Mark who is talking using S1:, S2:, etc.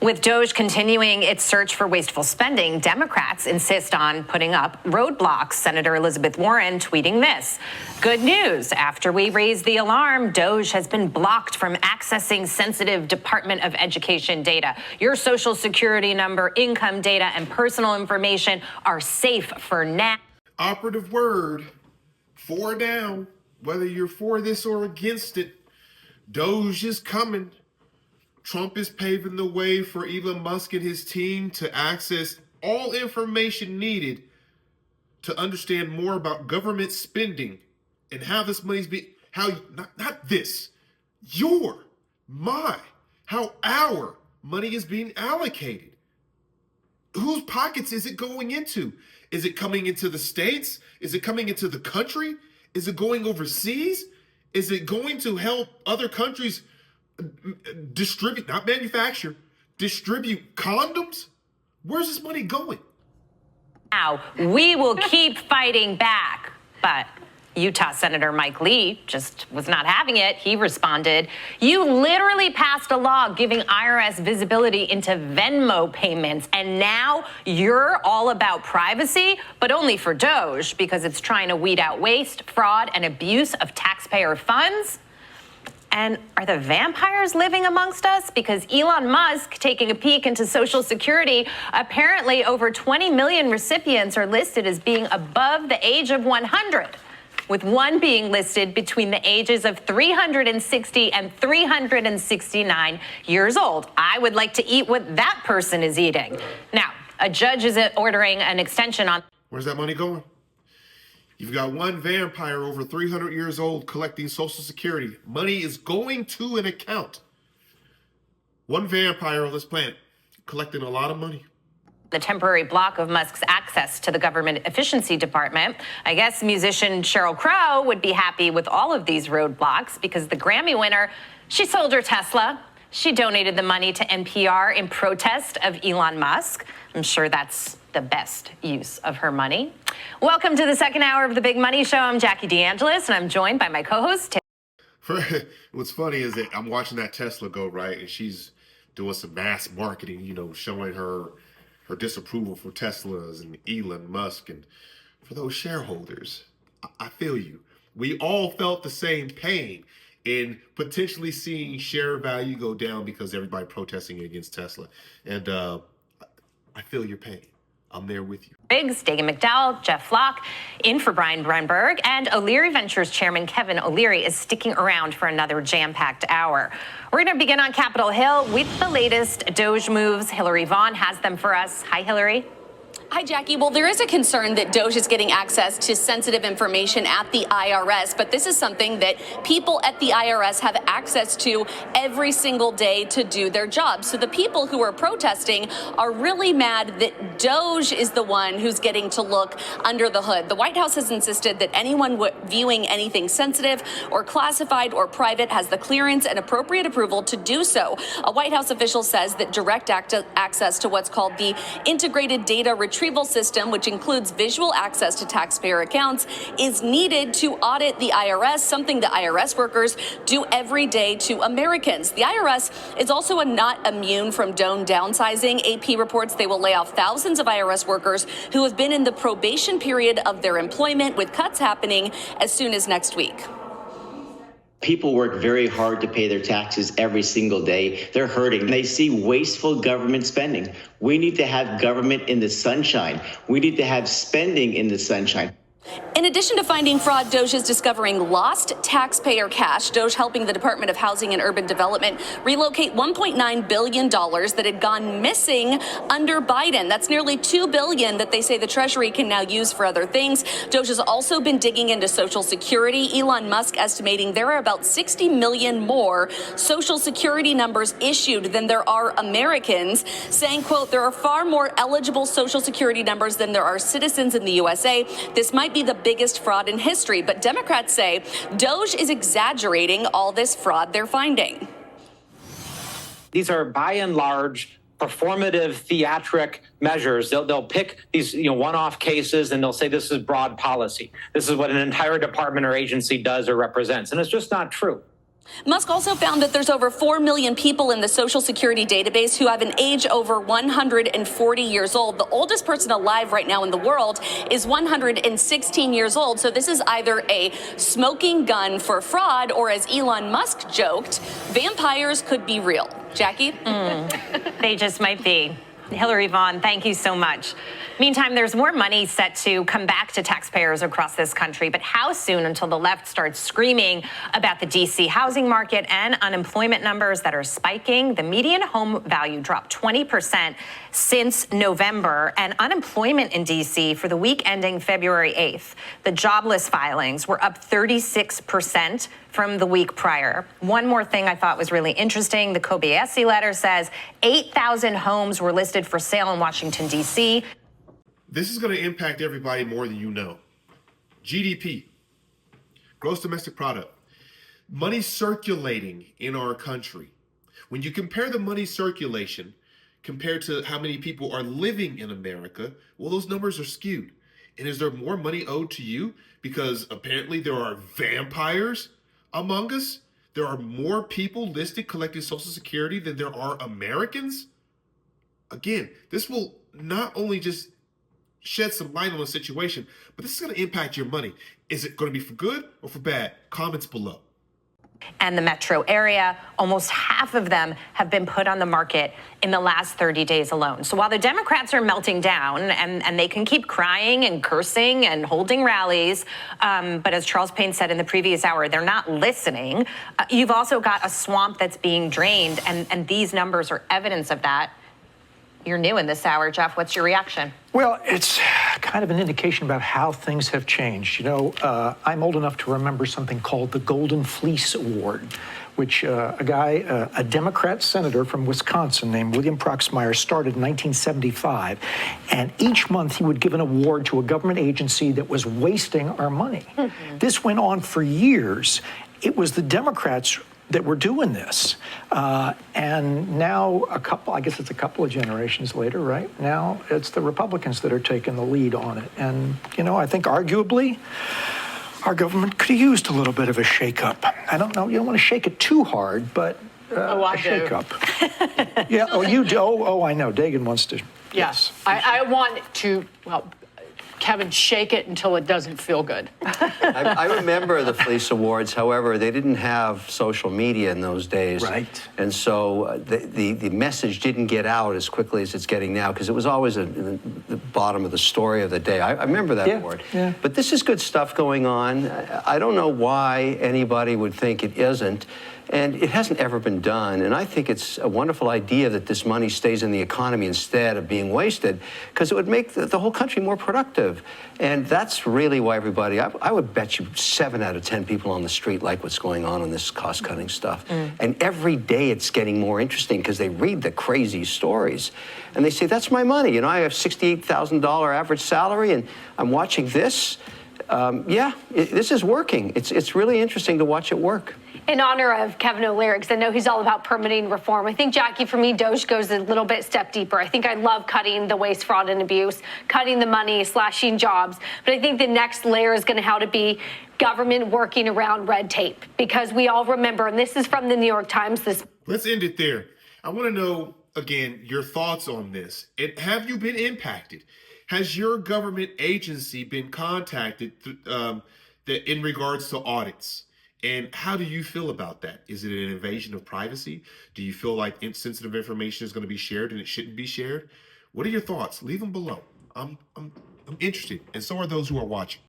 S1: With DOGE continuing its search for wasteful spending, Democrats insist on putting up roadblocks. Senator Elizabeth Warren tweeting this: "Good news. After we raised the alarm, DOGE has been blocked from accessing sensitive Department of Education data. Your social security number, income data, and personal information are safe for now."
S2: Operative word, for now. Whether you're for this or against it, DOGE is coming. Trump is paving the way for Elon Musk and his team to access all information needed to understand more about government spending and how this money's being, not this, how our money is being allocated. Whose pockets is it going into? Is it coming into the states? Is it coming into the country? Is it going overseas? Is it going to help other countries distribute, not manufacture, distribute condoms? Where's this money going?
S1: Now, we will keep fighting back. But Utah Senator Mike Lee just was not having it. He responded, "You literally passed a law giving IRS visibility into Venmo payments, and now you're all about privacy, but only for DOGE because it's trying to weed out waste, fraud, and abuse of taxpayer funds." And are the vampires living amongst us? Because Elon Musk taking a peek into Social Security, apparently over 20 million recipients are listed as being above the age of 100, with one being listed between the ages of 360 and 369 years old. I would like to eat what that person is eating. Now, a judge is ordering an extension on...
S2: Where's that money going? You've got one vampire over 300 years old collecting Social Security. Money is going to an account. One vampire on this planet collecting a lot of money.
S1: The temporary block of Musk's access to the government efficiency department. I guess musician Sheryl Crow would be happy with all of these roadblocks because the Grammy winner, she sold her Tesla. She donated the money to NPR in protest of Elon Musk. I'm sure that's the best use of her money. Welcome to the second hour of the Big Money Show. I'm Jackie DeAngelis, and I'm joined by my co-host.
S2: What's funny is that I'm watching that Tesla go, right? And she's doing some mass marketing, showing her disapproval for Teslas and Elon Musk. And for those shareholders, I feel you. We all felt the same pain in potentially seeing share value go down because everybody protesting against Tesla. And I feel your pain. I'm there with you.
S1: Biggs, Dagan McDowell, Jeff Flock, in for Brian Brunberg, and O'Leary Ventures Chairman Kevin O'Leary is sticking around for another jam-packed hour. We're going to begin on Capitol Hill with the latest DOGE moves. Hillary Vaughn has them for us. Hi, Hillary.
S3: Hi, Jackie. Well, there is a concern that DOGE is getting access to sensitive information at the IRS, but this is something that people at the IRS have access to every single day to do their job. So the people who are protesting are really mad that DOGE is the one who's getting to look under the hood. The White House has insisted that anyone viewing anything sensitive or classified or private has the clearance and appropriate approval to do so. A White House official says that direct access to what's called the Integrated Data Retrieval System, which includes visual access to taxpayer accounts, is needed to audit the IRS, something the IRS workers do every day to Americans. The IRS is also not immune from downsizing. AP reports they will lay off thousands of IRS workers who have been in the probation period of their employment, with cuts happening as soon as next week.
S4: People work very hard to pay their taxes every single day. They're hurting. They see wasteful government spending. We need to have government in the sunshine. We need to have spending in the sunshine.
S3: In addition to finding fraud, DOGE is discovering lost taxpayer cash. DOGE helping the Department of Housing and Urban Development relocate $1.9 billion that had gone missing under Biden. That's nearly $2 billion that they say the Treasury can now use for other things. DOGE has also been digging into Social Security. Elon Musk estimating there are about 60 million more Social Security numbers issued than there are Americans, saying, quote, there are far more eligible Social Security numbers than there are citizens in the USA. This might be the biggest fraud in history, but Democrats say DOGE is exaggerating all this fraud they're finding.
S5: These are by and large performative theatric measures. They'll pick these one-off cases and they'll say this is broad policy. This is what an entire department or agency does or represents. And it's just not true.
S3: Musk also found that there's over 4 million people in the Social Security database who have an age over 140 years old. The oldest person alive right now in the world is 116 years old. So this is either a smoking gun for fraud, or as Elon Musk joked, vampires could be real. Jackie?
S1: They just might be. Hillary Vaughn, thank you so much. Meantime, there's more money set to come back to taxpayers across this country, but how soon until the left starts screaming about the D.C. housing market and unemployment numbers that are spiking? The median home value dropped 20% since November, and unemployment in D.C. for the week ending February 8th. The jobless filings were up 36% from the week prior. One more thing I thought was really interesting. The Kobayashi letter says 8,000 homes were listed for sale in Washington, D.C.
S2: This is going to impact everybody more than you know. GDP, gross domestic product, money circulating in our country. When you compare the money circulation compared to how many people are living in America, well, those numbers are skewed. And is there more money owed to you? Because apparently there are vampires among us. There are more people listed collecting Social Security than there are Americans. Again, this will not only just shed some light on the situation, but this is going to impact your money. Is it going to be for good or for bad? Comments below.
S1: And the metro area, almost half of them have been put on the market in the last 30 days alone. So while the Democrats are melting down and they can keep crying and cursing and holding rallies, but as Charles Payne said in the previous hour, they're not listening. You've also got a swamp that's being drained, and these numbers are evidence of that. You're new in this hour, Jeff. What's your reaction?
S6: Well, it's kind of an indication about how things have changed. You know, I'm old enough to remember something called the Golden Fleece Award, which a Democrat senator from Wisconsin named William Proxmire started in 1975. And each month he would give an award to a government agency that was wasting our money. Mm-hmm. This went on for years. It was the Democrats that were doing this. And now I guess it's a couple of generations later, right? Now it's the Republicans that are taking the lead on it. And, you know, I think arguably our government could have used a little bit of a shakeup. I don't know, you don't want to shake it too hard, but a shakeup. Yeah, oh, you do? Oh, I know, Dagan wants to.
S7: Yes. I want to, well, Kevin, shake it until it doesn't feel good.
S8: I remember the Fleece Awards. However, they didn't have social media in those days.
S6: Right.
S8: And so the message didn't get out as quickly as it's getting now, because it was always in the bottom of the story of the day. I remember that award. Yeah. But this is good stuff going on. I don't know why anybody would think it isn't. And it hasn't ever been done. And I think it's a wonderful idea that this money stays in the economy instead of being wasted, because it would make the whole country more productive. And that's really why everybody, I would bet you 7 out of 10 people on the street like what's going on this cost-cutting stuff. And every day it's getting more interesting, because they read the crazy stories. And they say, that's my money. You know, I have $68,000 average salary, and I'm watching this. This is working. It's really interesting to watch it work.
S9: In honor of Kevin O'Leary, because I know he's all about permitting reform, I think, Jackie, for me, DOGE goes a little bit step deeper. I think I love cutting the waste, fraud, and abuse, cutting the money, slashing jobs. But I think the next layer is going to have to be government working around red tape, because we all remember, and this is from the New York Times.
S2: Let's end it there. I want to know, again, your thoughts on this. And have you been impacted? Has your government agency been contacted in regards to audits? And how do you feel about that? Is it an invasion of privacy? Do you feel like sensitive information is going to be shared and it shouldn't be shared? What are your thoughts? Leave them below. I'm interested, and so are those who are watching.